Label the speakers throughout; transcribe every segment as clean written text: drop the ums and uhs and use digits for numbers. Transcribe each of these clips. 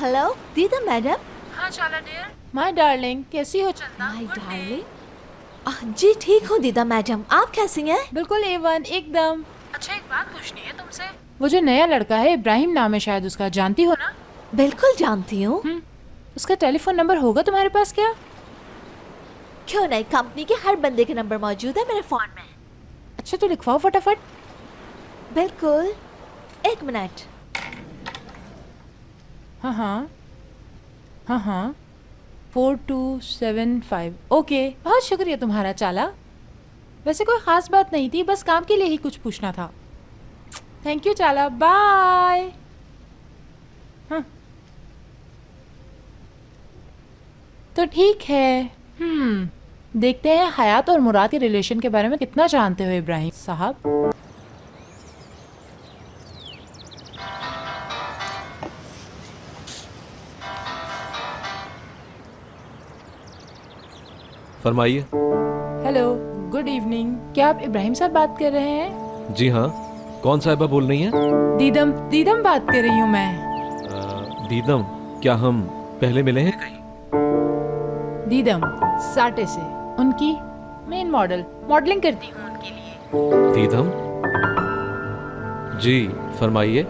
Speaker 1: Hello दीदा madam.
Speaker 2: हाँ चाला डियर। माय डार्लिंग, कैसी हो चंदा?
Speaker 1: My darling. जी ठीक हूँ दीदा मैडम, आप कैसी हैं?
Speaker 2: बिल्कुल A1 एकदम। अच्छा एक बात पूछनी है तुमसे। वो जो नया लड़का है, इब्राहिम नाम है शायद उसका, जानती हो ना?
Speaker 1: बिल्कुल जानती हूँ।
Speaker 2: उसका टेलीफोन नंबर होगा तुम्हारे पास क्या?
Speaker 1: क्यों नहीं, कंपनी के हर बंदे के नंबर मौजूद है मेरे फोन में।
Speaker 2: अच्छा तो लिखवाओ फटाफट।
Speaker 1: बिल्कुल, एक मिनट।
Speaker 2: हाँ हाँ 4275। ओके, बहुत शुक्रिया तुम्हारा चाला। वैसे कोई ख़ास बात नहीं थी, बस काम के लिए ही कुछ पूछना था। थैंक यू चाला, बाय। हाँ तो ठीक है। देखते हैं हयात और मुराद के रिलेशन के बारे में कितना जानते हो इब्राहिम साहब।
Speaker 3: फरमाइए।
Speaker 2: Hello, good evening. क्या आप इब्राहिम साहब बात कर रहे हैं?
Speaker 3: जी हाँ, कौन साहिबा बोल रही हैं?
Speaker 2: दीदम बात कर रही हूँ मैं।
Speaker 3: दीदम, क्या हम पहले मिले हैं कहीं?
Speaker 2: दीदम साटे से, उनकी मेन मॉडलिंग करती हूँ उनके लिए।
Speaker 3: दीदम जी, फरमाइए।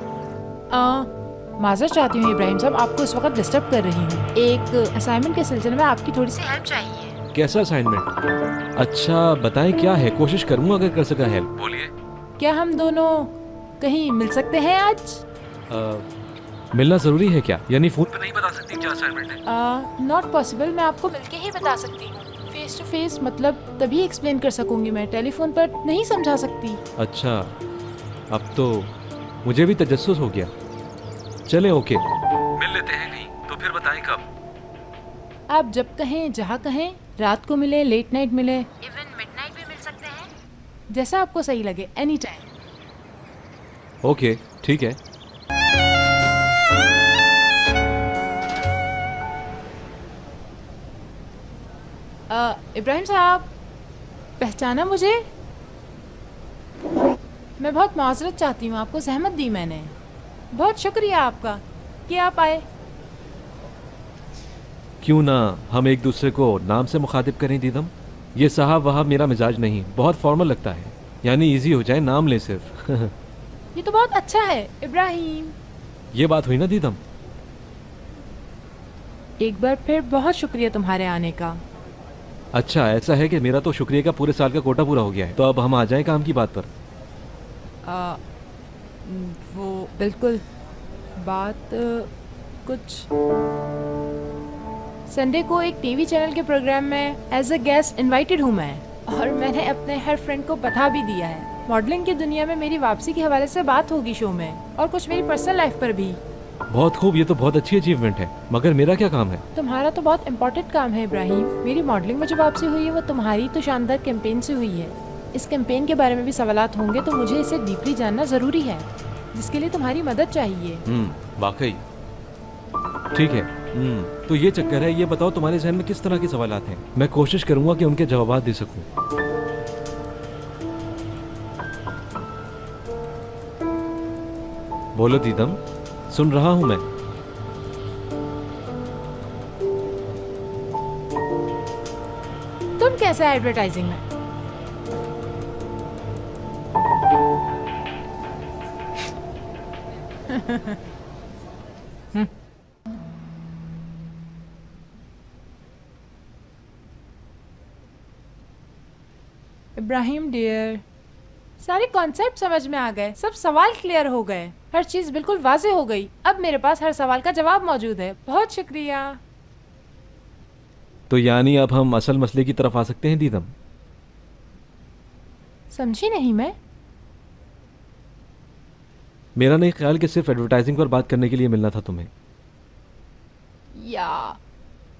Speaker 2: माजरत चाहती हूँ इब्राहिम साहब, आपको इस वक्त डिस्टर्ब कर रही हूँ। एक असाइनमेंट के सिलसिले में आपकी थोड़ी सी हेल्प चाहिए।
Speaker 3: कैसा असाइनमेंट? अच्छा बताएं क्या है, कोशिश करूँगा अगर कर सका हेल्प। बोलिए।
Speaker 2: क्या हम दोनों कहीं मिल सकते हैं आज?
Speaker 3: मिलना जरूरी है क्या? यानी फोन पे नहीं बता सकती क्या असाइनमेंट है?
Speaker 2: नॉट पॉसिबल, मैं आपको मिलके ही बता सकती हूँ। फेस टू फेस मतलब तभी एक्सप्लेन कर सकूंगी, मैं टेलीफोन पर नहीं समझा सकती।
Speaker 3: अच्छा, अब तो मुझे भी तजस्सुस हो गया। चले ओके, मिल लेते हैं कहीं, तो फिर बताएं कब।
Speaker 2: आप जब कहें जहाँ कहें, रात को मिले, लेट नाइट मिले, इवन मिडनाइट भी मिल सकते हैं, जैसा आपको सही लगे, एनी टाइम।
Speaker 3: ओके ठीक है।
Speaker 2: इब्राहिम साहब, पहचाना मुझे? मैं बहुत माजरत चाहती हूँ, आपको सहमत दी मैंने। बहुत शुक्रिया आपका कि आप आए।
Speaker 3: क्यों ना हम एक दूसरे को नाम से मुखातिब करें दीदम? ये साहब वहाब मेरा मिजाज नहीं, बहुत फॉर्मल लगता है। यानी इजी हो जाए, नाम ले सिर्फ।
Speaker 2: ये तो बहुत अच्छा है इब्राहिम।
Speaker 3: ये बात हुई ना दीदम?
Speaker 2: एक बार फिर बहुत शुक्रिया तुम्हारे आने का।
Speaker 3: अच्छा ऐसा है कि मेरा तो शुक्रिया का पूरे साल का कोटा पूरा हो गया है, तो अब हम आ जाएं काम की बात पर।
Speaker 2: वो बिल्कुल बात कुछ संडे को एक टीवी चैनल के प्रोग्राम में एज अ गेस्ट इनवाइटेड हूँ मैं, और मैंने अपने हर फ्रेंड को बता भी दिया है। मॉडलिंग की दुनिया में मेरी वापसी के हवाले से बात होगी शो में, और कुछ मेरी पर्सनल लाइफ पर भी।
Speaker 3: बहुत खूब, ये तो बहुत अच्छी अचीवमेंट है, मगर मेरा क्या काम है?
Speaker 2: तुम्हारा तो बहुत इम्पोर्टेंट काम है इब्राहिम। मेरी मॉडलिंग में जो वापसी हुई है वो तुम्हारी तो शानदार कैंपेन से हुई है। इस कैंपेन के बारे में भी सवालात होंगे, तो मुझे इसे डीपली जानना जरूरी है, जिसके लिए तुम्हारी मदद चाहिए।
Speaker 3: वाकई ठीक है। तो ये चक्कर है। ये बताओ तुम्हारे जहन में किस तरह के सवालात हैं? मैं कोशिश करूंगा कि उनके जवाब दे सकूं। बोलो दीदम, सुन रहा हूं मैं।
Speaker 2: तुम कैसे एडवर्टाइजिंग में? इब्राहिम डियर, सारे कॉन्सेप्ट समझ में आ गए, सब सवाल क्लियर हो गए, हर चीज बिल्कुल वाज़ेह हो गई। अब मेरे पास हर सवाल का जवाब मौजूद है। बहुत शुक्रिया।
Speaker 3: तो यानी अब हम असल मसले की तरफ आ सकते हैं दीदम?
Speaker 2: समझी नहीं मैं।
Speaker 3: मेरा नहीं ख्याल कि सिर्फ एडवर्टाइजिंग पर बात करने के लिए मिलना था तुम्हें।
Speaker 2: या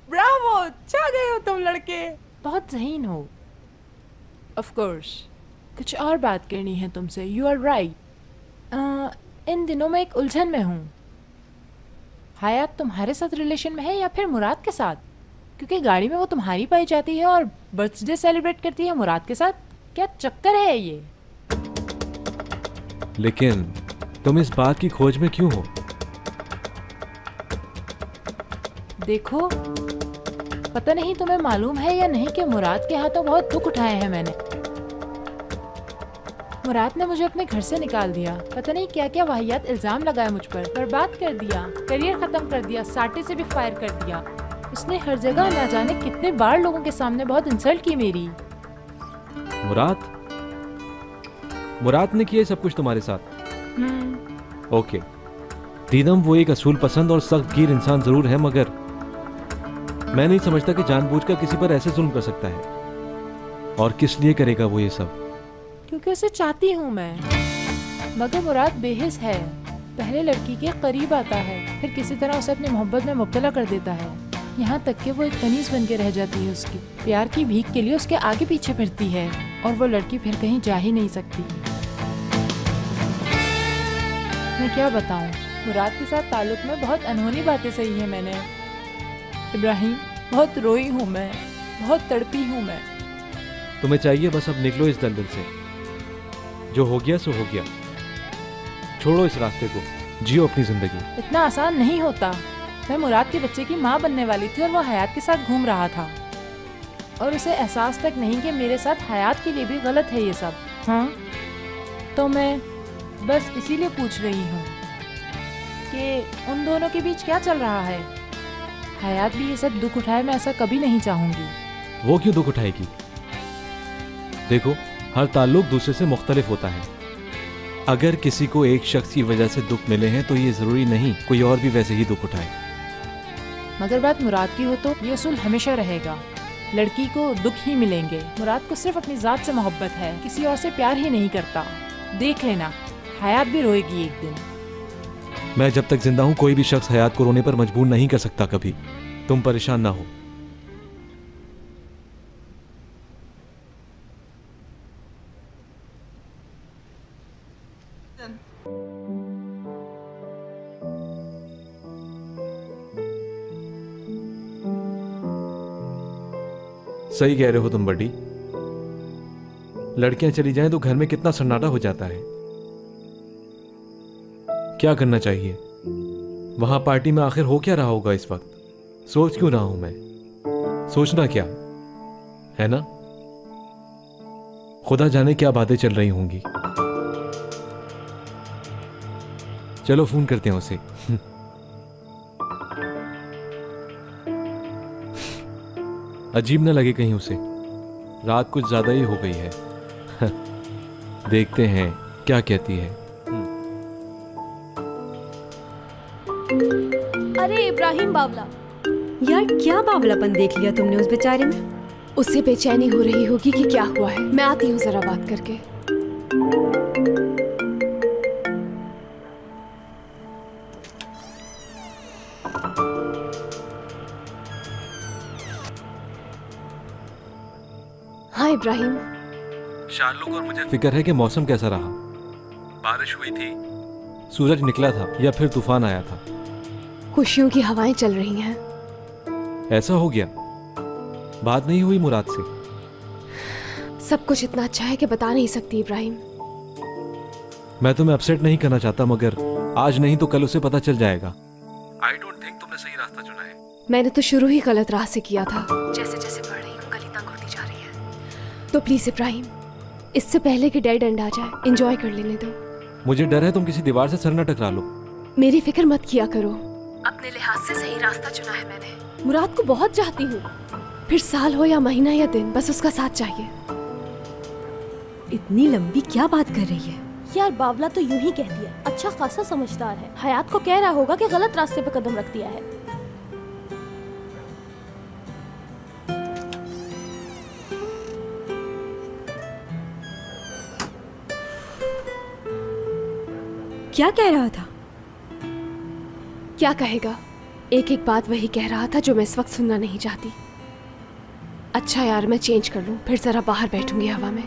Speaker 2: ब्रावो, छा गए हो तुम लड़के, बहुत ज़हीन हो। ऑफ कोर्स कुछ और बात करनी है तुमसे। You are right. इन दिनों मैं एक उलझन में हूँ। हयात तुम्हारे साथ रिलेशन में है या फिर मुराद के साथ? क्योंकि गाड़ी में वो तुम्हारी पाई जाती है और बर्थडे सेलिब्रेट करती है मुराद के साथ। क्या चक्कर है ये?
Speaker 3: लेकिन तुम इस बात की खोज में क्यों हो?
Speaker 2: देखो, पता नहीं तुम्हें मालूम है या नहीं कि मुराद के हाथों बहुत दुख उठाए हैं मैंने। मुराद ने मुझे अपने घर से निकाल दिया, पता नहीं क्या क्या वाहियात इल्जाम लगाया मुझ पर, बर्बाद कर दिया, करियर खत्म कर दिया, साटे से भी फायर कर दिया। उसने हर जगह ना जाने कितने बार लोगों के सामने बहुत इंसल्ट की मेरी।
Speaker 3: मुराद ने किया सब कुछ तुम्हारे साथ? ओके दीदम, वो एक असूल पसंद और सख्त गिर इंसान जरूर है, मगर मैं नहीं समझता कि जानबूझकर किसी पर ऐसे जुल्म कर सकता है। और किस लिए करेगा वो ये सब?
Speaker 2: क्योंकि उसे चाहती हूँ मैं। मगर मुराद बेहिस है, पहले लड़की के करीब आता है, फिर किसी तरह उसे अपनी मोहब्बत में मुब्तला कर देता है, यहाँ तक कि वो एक कनीज बन के रह जाती है। उसकी प्यार की भीख के लिए उसके आगे पीछे फिरती है और वो लड़की फिर कहीं जा ही नहीं सकती। मैं क्या बताऊं, मुराद के साथ ताल्लुक में बहुत अनहोनी बातें सही है मैंने। इब्राहिम, बहुत रोई हूँ मैं, बहुत तड़पी हूँ मैं।
Speaker 3: तुम्हें चाहिए बस अब निकलो इस दलदल से। जो हो गया सो हो गया, छोड़ो इस रास्ते को, जियो अपनी जिंदगी।
Speaker 2: इतना आसान नहीं होता। मैं मुराद के बच्चे की माँ बनने वाली थी और वो हयात के साथ घूम रहा था और उसे एहसास तक नहीं कि मेरे साथ हयात के लिए भी गलत है ये सब। हाँ, तो मैं बस इसीलिए पूछ रही हूँ कि उन दोनों के बीच क्या चल रहा है। हयात भी ये सब दुख उठाए, मैं ऐसा कभी नहीं चाहूंगी।
Speaker 3: वो क्यों दुख उठाएगी? देखो, हर ताल्लुक दूसरे से मुख्तलिफ होता है। अगर किसी को एक शख्स की वजह से दुख मिले हैं तो ये जरूरी नहीं कोई और भी वैसे ही दुख उठाए।
Speaker 2: मगर बात मुराद की हो तो ये उसूल हमेशा रहेगा, लड़की को दुख ही मिलेंगे। मुराद को सिर्फ अपनी जात से मोहब्बत है, किसी और से प्यार ही नहीं करता। देख लेना, हयात भी रोएगी एक दिन।
Speaker 3: मैं जब तक जिंदा हूं कोई भी शख्स हयात को रोने पर मजबूर नहीं कर सकता कभी। तुम परेशान ना हो। सही कह रहे हो तुम बड़ी। लड़कियां चली जाएं तो घर में कितना सन्नाटा हो जाता है। क्या करना चाहिए? वहां पार्टी में आखिर हो क्या रहा होगा इस वक्त? सोच क्यों रहा हूं मैं? सोचना क्या है ना, खुदा जाने क्या बातें चल रही होंगी। चलो फोन करते हैं उसे। अजीब न लगे कहीं उसे, रात कुछ ज्यादा ही हो गई है। देखते हैं क्या कहती है।
Speaker 1: अरे इब्राहिम बावला।
Speaker 4: यार क्या बावलापन देख लिया तुमने उस बेचारे में?
Speaker 5: उससे बेचैनी हो रही होगी कि क्या हुआ है। मैं आती हूँ जरा बात करके। हाँ इब्राहिम।
Speaker 3: शार्लुक और मुझे फिक्र है कि मौसम कैसा रहा। बारिश हुई थी, सूरज निकला था या फिर तूफान आया था?
Speaker 5: खुशियों की हवाएं चल रही हैं।
Speaker 3: ऐसा हो गया? बात नहीं हुई मुराद से?
Speaker 5: सब कुछ इतना अच्छा है कि बता नहीं सकती इब्राहिम।
Speaker 3: मैं तुम्हें अपसेट नहीं करना चाहता, मगर आज नहीं तो कल उसे पता चल जाएगा। आई डोंट थिंक तुमने सही रास्ता चुना है।
Speaker 5: मैंने तो शुरू ही गलत राह से किया था। जैसे जैसे बढ़ रही हूँ गली तंग होती जा रही है। तो प्लीज इब्राहिम, इससे पहले कि डेड एंड आ जाए, एंजॉय कर लेने दो।
Speaker 3: मुझे डर है तुम किसी दीवार से सर न टकरा लो।
Speaker 5: मेरी फिक्र मत किया करो, अपने लिहाज से सही रास्ता चुना है मैंने। मुराद को बहुत चाहती हूँ, फिर साल हो या महीना या दिन, बस उसका साथ चाहिए।
Speaker 4: इतनी लंबी क्या बात कर रही है?
Speaker 1: यार बावला तो यूं ही कह दिया, अच्छा खासा समझदार है। हयात को कह रहा होगा कि गलत रास्ते पे कदम रख दिया है।
Speaker 4: क्या कह रहा था?
Speaker 5: क्या कहेगा, एक एक बात वही कह रहा था जो मैं इस वक्त सुनना नहीं चाहती। अच्छा यार, मैं चेंज कर लूं, फिर जरा बाहर बैठूंगी हवा में।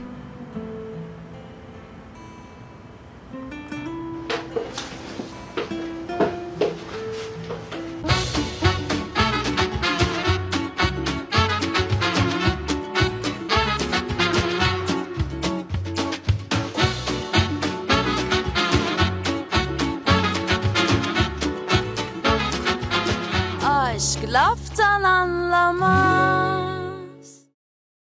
Speaker 6: aşk laftan anlamaz.